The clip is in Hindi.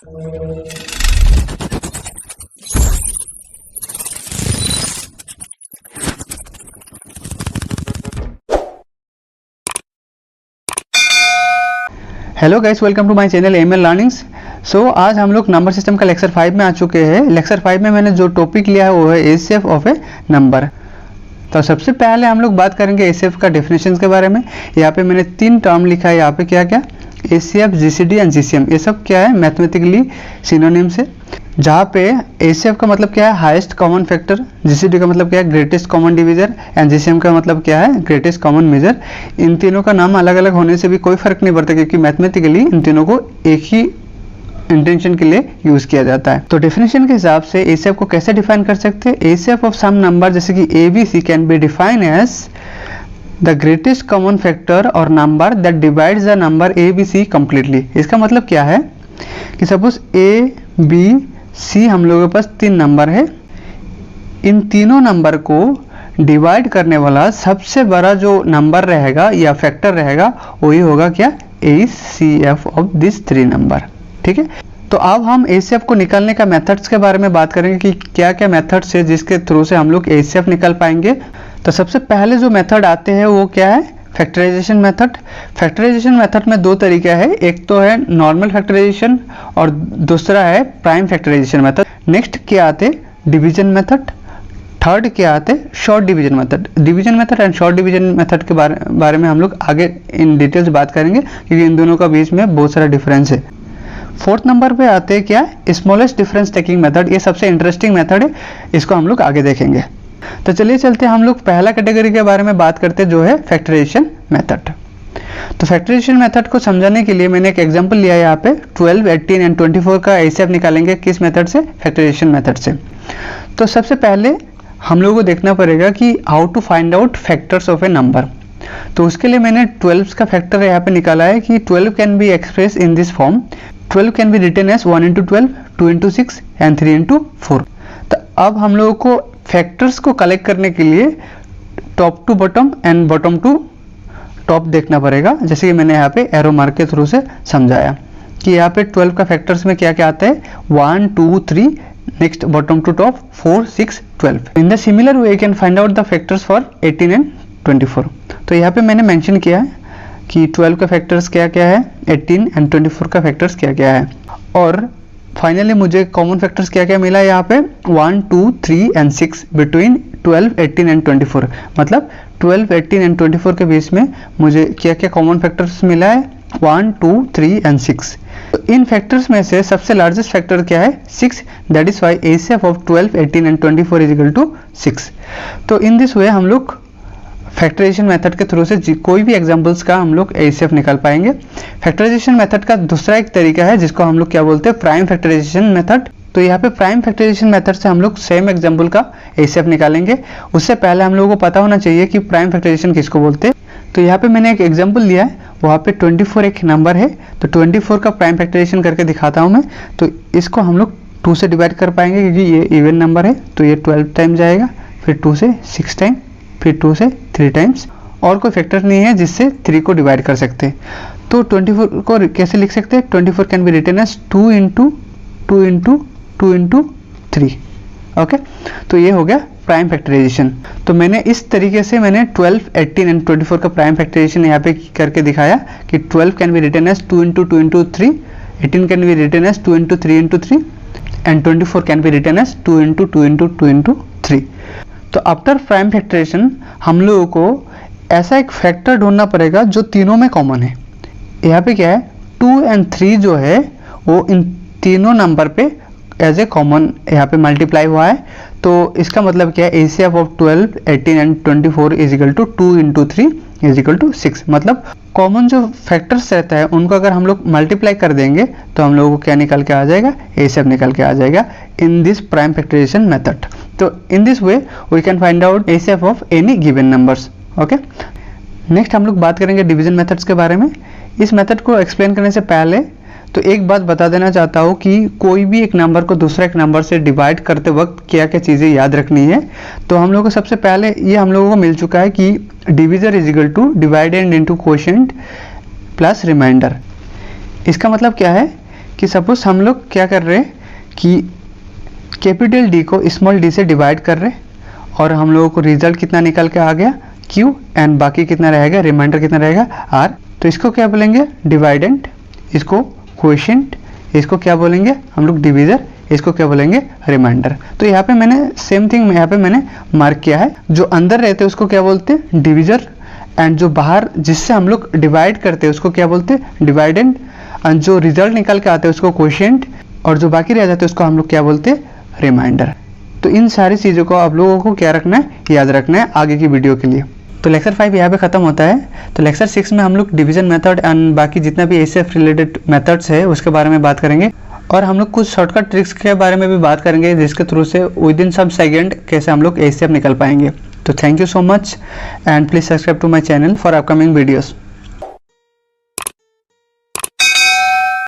Hello guys, welcome to my channel ML learnings. So आज हम लोग नंबर सिस्टम का लेक्चर 5 में आ चुके हैं। लेक्चर 5 में मैंने जो टॉपिक लिया है वो है एचसीएफ ऑफ ए नंबर। तो सबसे पहले हम लोग बात करेंगे एचसीएफ का डेफिनेशन के बारे में। यहाँ पे मैंने 3 टर्म लिखा है। यहाँ पे क्या क्या एचसीएफ, जीसीडी एंड जीसीएम, ये सब क्या है मैथमेटिकली सिनोनिम्स है। जहाँ पे एचसीएफ का मतलब क्या है हाईएस्ट कॉमन फैक्टर, जीसीडी का मतलब क्या है greatest common divisor and GCM का मतलब क्या है ग्रेटेस्ट कॉमन मेजर। इन तीनों का नाम अलग अलग होने से भी कोई फर्क नहीं पड़ता, क्योंकि मैथमेटिकली इन तीनों को एक ही इंटेंशन के लिए यूज किया जाता है। तो डेफिनेशन के हिसाब से एचसीएफ को कैसे डिफाइन कर सकते हैं? एचसीएफ ऑफ सम नंबर जैसे कि ABC can be define as the greatest common factor और number that divides the number ABC completely. इसका मतलब क्या है कि सपोज ए बी सी हम लोगों के पास 3 नंबर है। इन तीनों नंबर को डिवाइड करने वाला सबसे बड़ा जो नंबर रहेगा या फैक्टर रहेगा वही होगा क्या एचसीएफ ऑफ दिस 3 नंबर। ठीक है, तो अब हम एचसीएफ को निकालने का मेथड्स के बारे में बात करेंगे कि क्या क्या मेथड्स है जिसके थ्रू से हम लोग एचसीएफ निकाल पाएंगे। तो सबसे पहले जो मेथड आते हैं वो क्या है फैक्टराइजेशन मेथड। फैक्टराइजेशन मेथड में 2 तरीके हैं, एक तो है नॉर्मल फैक्टराइजेशन और दूसरा है प्राइम फैक्टराइजेशन मेथड। नेक्स्ट क्या आते डिवीजन मेथड, थर्ड क्या आते short division method. Division method and short division method के बारे में हम लोग आगे इन डिटेल्स बात करेंगे, क्योंकि इन दोनों का बीच में बहुत सारा डिफरेंस है। 4th नंबर पे आते हैं क्या स्मॉलेस्ट डिफरेंस टेकिंग मेथड। ये सबसे इंटरेस्टिंग मेथड है, इसको हम लोग आगे देखेंगे। तो चलिए चलते हैं हम लोग पहला कैटेगरी के बारे में बात करते हैं जो है फैक्टराइजेशन मेथड। तो फैक्टराइजेशन मेथड को समझाने के लिए मैंने एक एग्जांपल लिया है। यहाँ पे 12, 18 एंड 24 का एचसीएफ निकालेंगे किस मेथड से? फैक्टराइजेशन मेथड से। तो सबसे पहले हम लोगों को देखना पड़ेगा कि how to find out factors of a number. तो उसके लिए मैंने 12 का फैक्टर यहाँ पे निकाला है कि 12 can be express in this form. 12 can be written as 1 into 12, 2 into 6 and 3 into 4। तो अब हम लोगों को फैक्टर्स को कलेक्ट करने के लिए top to bottom and bottom to top देखना पड़ेगा, जैसे कि मैंने यहाँ पे एरो मार्क के थ्रू से समझाया कि यहाँ पे 12 का फैक्टर्स में क्या क्या आता है 1, 2, 3, next bottom to top 4, 6, 12। In the similar way you can find out the factors for 18 and 24। तो यहाँ पे मैंने मेंशन किया है कि 12 का फैक्टर्स क्या क्या है, 18 एंड 24 का फैक्टर्स क्या क्या है, और फाइनली मुझे कॉमन फैक्टर्स क्या क्या मिला है यहाँ पे 1, 2, 3 एंड 6 बिटवीन 12, 18 एंड 24। मतलब 12, 18 एंड 24 के बीच में मुझे क्या क्या कॉमन फैक्टर्स मिला है 1, 2, 3 एंड 6। तो इन फैक्टर्स में से सबसे लार्जेस्ट फैक्टर क्या है 6। That is why HCF of 12, 18 and 24 is equal to 6। तो इन दिस वे हम लोग फैक्टराइजेशन मेथड के थ्रू से कोई भी एग्जांपल्स का हम लोग एचसीएफ निकाल पाएंगे। फैक्टराइजेशन मेथड का दूसरा एक तरीका है जिसको हम लोग क्या बोलते हैं प्राइम फैक्टराइजेशन मेथड। तो यहाँ पे प्राइम फैक्टराइजेशन मेथड से हम लोग सेम एग्जांपल का एचसीएफ निकालेंगे। उससे पहले हम लोगों को पता होना चाहिए कि प्राइम फैक्टराइजेशन किसको बोलते हैं। तो यहाँ पे मैंने एक एग्जाम्पल लिया है, वहाँ पे 24 एक नंबर है। तो 24 का प्राइम फैक्टराइजेशन करके दिखाता हूँ मैं। तो इसको हम लोग 2 से डिवाइड कर पाएंगे क्योंकि ये इवन नंबर है, तो ये 12 टाइम जाएगा, फिर 2 से 6 टाइम, फिर 2 से 3 टाइम्स, और कोई फैक्टर नहीं है जिससे 3 को डिवाइड कर सकते हैं। तो 24 को कैसे लिख सकते हैं? 24 can be written as 2 into 2 into 2 into 3। Okay, तो ये हो गया प्राइम फैक्टराइजेशन। तो मैंने इस तरीके से मैंने 12, 18 एंड 24 का प्राइम फैक्टराइजेशन यहाँ पे करके दिखाया कि 12 can be written as 2 into 2 into 3, 18 can be written as 2 into 3 into 3 and 24 can be written as 2 into 2 into 2 into 3। तो आफ्टर प्राइम फैक्टराइजेशन हम लोगों को ऐसा एक फैक्टर ढूंढना पड़ेगा जो तीनों में कॉमन है। यहाँ पे क्या है 2 एंड 3 जो है वो इन तीनों नंबर पे एज ए कॉमन यहाँ पे मल्टीप्लाई हुआ है। तो इसका मतलब क्या है HCF of 12, 18 and 24 is equal to 2 into 3 is equal to 6। मतलब कॉमन जो फैक्टर्स रहता है उनको अगर हम लोग मल्टीप्लाई कर देंगे तो हम लोगों को क्या निकल के आ जाएगा एचसीएफ निकल के आ जाएगा in this prime factorisation method. तो in this way we can find out HCF of any given numbers. Okay, next हम लोग बात करेंगे डिवीजन मेथड्स के बारे में। इस मेथड को एक्सप्लेन करने से पहले तो एक बात बता देना चाहता हूँ कि कोई भी एक नंबर को दूसरा एक नंबर से डिवाइड करते वक्त क्या क्या चीज़ें याद रखनी है। तो हम लोगों को सबसे पहले ये हम लोगों को मिल चुका है कि divisor is equal to divided into quotient plus remainder. इसका मतलब क्या है कि सपोज हम लोग क्या कर रहे हैं कि कैपिटल डी को स्मॉल डी से डिवाइड कर रहे हैं और हम लोगों को रिजल्ट कितना निकल के आ गया Q एंड बाकी कितना रहेगा, रिमाइंडर कितना रहेगा R। तो इसको क्या बोलेंगे, डिवाइडेंट, इसको क्वोशिएंट, इसको क्या बोलेंगे हम लोग डिवीजर, इसको क्या बोलेंगे रिमाइंडर। तो यहाँ पे मैंने सेम थिंग यहाँ पे मैंने मार्क किया है, जो अंदर रहते हैं उसको क्या बोलते हैं डिवीजर, एंड जो बाहर जिससे हम लोग डिवाइड करते हैं उसको क्या बोलते हैं डिवाइडेंट, एंड जो रिजल्ट निकल के आते हैं उसको क्वोशिएंट, और जो बाकी रह जाते हैं उसको हम लोग क्या बोलते हैं रिमाइंडर। तो इन सारी चीज़ों को आप लोगों को क्या रखना है, याद रखना है आगे की वीडियो के लिए। तो लेक्चर 5 यहाँ पे ख़त्म होता है। तो लेक्चर 6 में हम लोग डिवीजन मेथड एंड बाकी जितना भी एचसीएफ रिलेटेड मेथड्स है उसके बारे में बात करेंगे, और हम लोग कुछ शॉर्टकट ट्रिक्स के बारे में भी बात करेंगे जिसके थ्रू से विद इन सम सेकेंड कैसे हम लोग एचसीएफ निकल पाएंगे। तो thank you so much and please subscribe to my channel for upcoming videos.